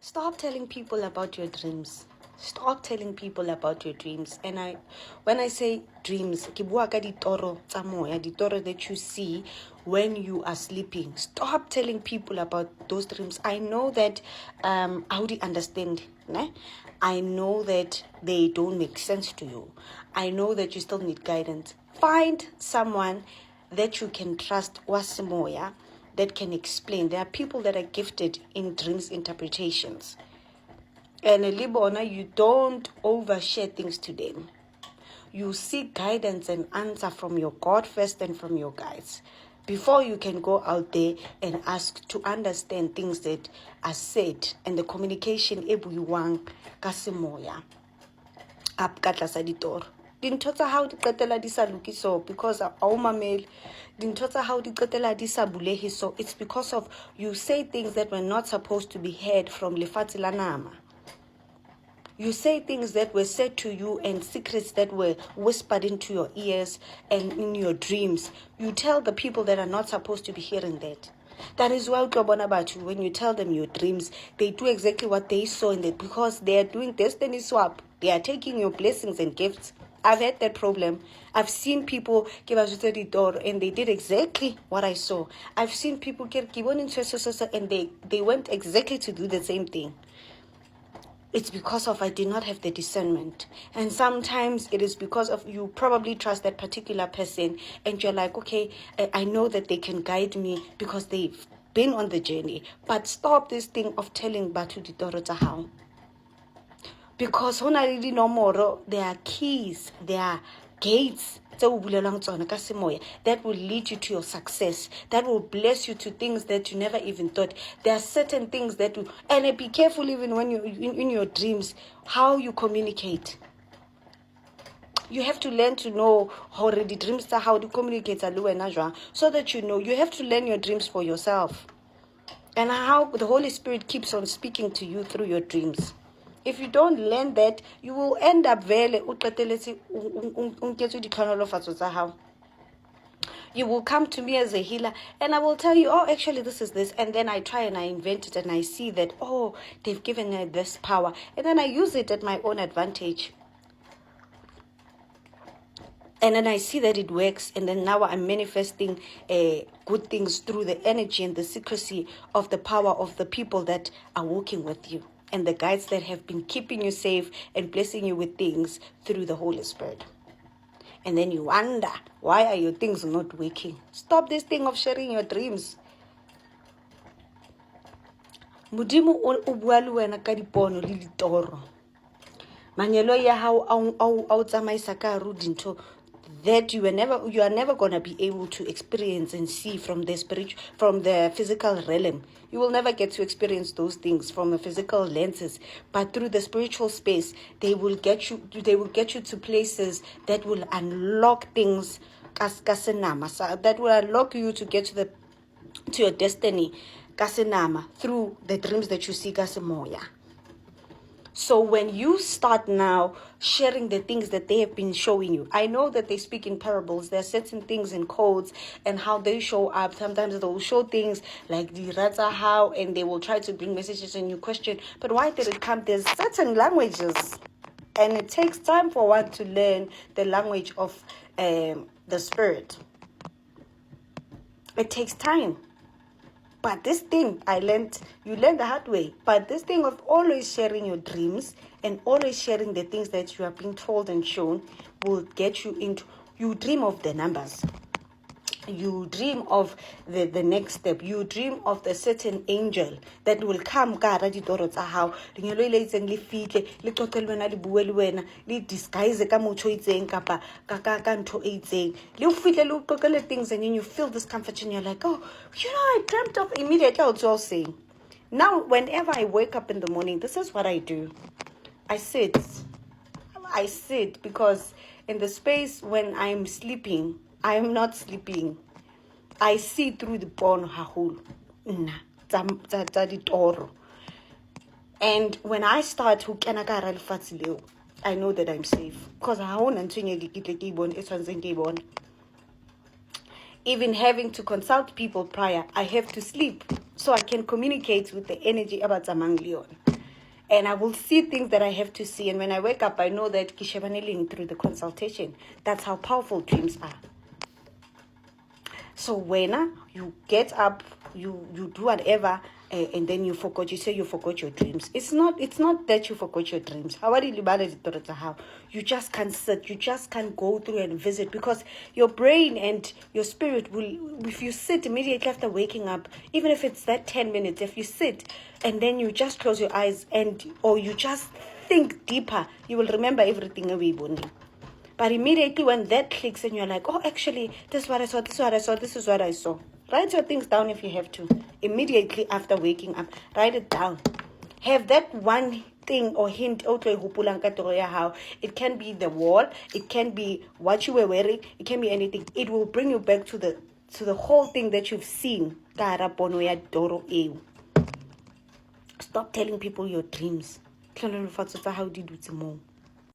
Stop telling people about your dreams. Stop telling people about your dreams. And when I say dreams, ke bua ka ditoro tsa moya, ditoro that you see when you are sleeping. Stop telling people about those dreams. I know that how do you understand? Ne? I know that they don't make sense to you. I know that you still need guidance. Find someone that you can trust, wasimoya, that can explain. There are people that are gifted in dreams interpretations. And Libona, you don't overshare things to them. You seek guidance and answer from your God first and from your guides before you can go out there and ask to understand things that are said and the communication ebuiwang ka semoya up ka tlasa ditoro. Dintho tsa hao di qetela di sa lokiso because a o mamele. Dintho tsa hao di qetela di sa bulehe, so it's because of you say things that were not supposed to be heard from lefatshe la nama. You say things that were said to you and secrets that were whispered into your ears and in your dreams. You tell the people that are not supposed to be hearing that. That is why when you tell them your dreams, they do exactly what they saw in it because they are doing destiny swap. They are taking your blessings and gifts. I've had that problem. I've seen people give us the door and they did exactly what I saw. I've seen people and they went exactly to do the same thing. It's because of I did not have the discernment. And sometimes it is because of you probably trust that particular person and you're like, okay, I know that they can guide me because they've been on the journey. But stop this thing of telling Batu di Toro tsa hao. Because there are keys, there are gates that will lead you to your success, that will bless you to things that you never even thought. There are certain things that will, and be careful even when you in your dreams, how you communicate. You have to learn to know how the dreams are, how to communicate, so that you know. You have to learn your dreams for yourself, and how the Holy Spirit keeps on speaking to you through your dreams. If you don't learn that, you will end up you will come to me as a healer and I will tell you, oh, actually this is this. And then I try and I invent it and I see that, oh, they've given her this power. And then I use it at my own advantage. And then I see that it works. And then now I'm manifesting good things through the energy and the secrecy of the power of the people that are working with you. And the guides that have been keeping you safe and blessing you with things through the Holy Spirit. And then you wonder, why are your things not working? Stop this thing of sharing your dreams. Modimo o bua le wena ka dipono le ditoro. Manyelo ya hao au tsamaisa ka ru dintho that you are never going to be able to experience and see from the physical realm. You will never get to experience those things from the physical lenses, but through the spiritual space, they will get you to places that will unlock things that will unlock you to get to your destiny kasenama through the dreams that you see kasemoya. So when you start now sharing the things that they have been showing you, I know that they speak in parables. There are certain things in codes and how they show up. Sometimes they will show things like the rata how, and they will try to bring messages and you question, but why did it come? There's certain languages, and it takes time for one to learn the language of the spirit. It takes time. But this thing you learned the hard way. But this thing of always sharing your dreams and always sharing the things that you are being told and shown will get you into, you dream of the numbers. You dream of the next step. You dream of the certain angel that will come ka hara ditoro tsa hao. Lenyalo ile itseng le fihle, le qoqele wena, le bue le wena, le disguise ka motho itseng kapa ka ntho e itseng. Le fihle le qoqele things and then you feel this comfort and you're like, oh, I dreamt of immediately. I'll say. Now, whenever I wake up in the morning, this is what I do. I sit because in the space when I'm sleeping, I am not sleeping. I see through the porn hahulu. And when I start to I know that I'm safe. Because I own even having to consult people prior, I have to sleep so I can communicate with the energy about Zamang Leon. And I will see things that I have to see. And when I wake up, I know that Kishabaneling through the consultation. That's how powerful dreams are. So when you get up, you do whatever, and then you forgot. You say you forgot your dreams. It's not that you forgot your dreams. You just can't sit. You just can't go through and visit, because your brain and your spirit will. If you sit immediately after waking up, even if it's that 10 minutes, if you sit and then you just close your eyes or you just think deeper, you will remember everything away, Bonnie. But immediately when that clicks and you're like, oh, actually, this is what I saw, this is what I saw, this is what I saw. Write your things down if you have to. Immediately after waking up, write it down. Have that one thing or hint. It can be the wall, it can be what you were wearing, it can be anything. It will bring you back to the whole thing that you've seen. Stop telling people your dreams. How did you do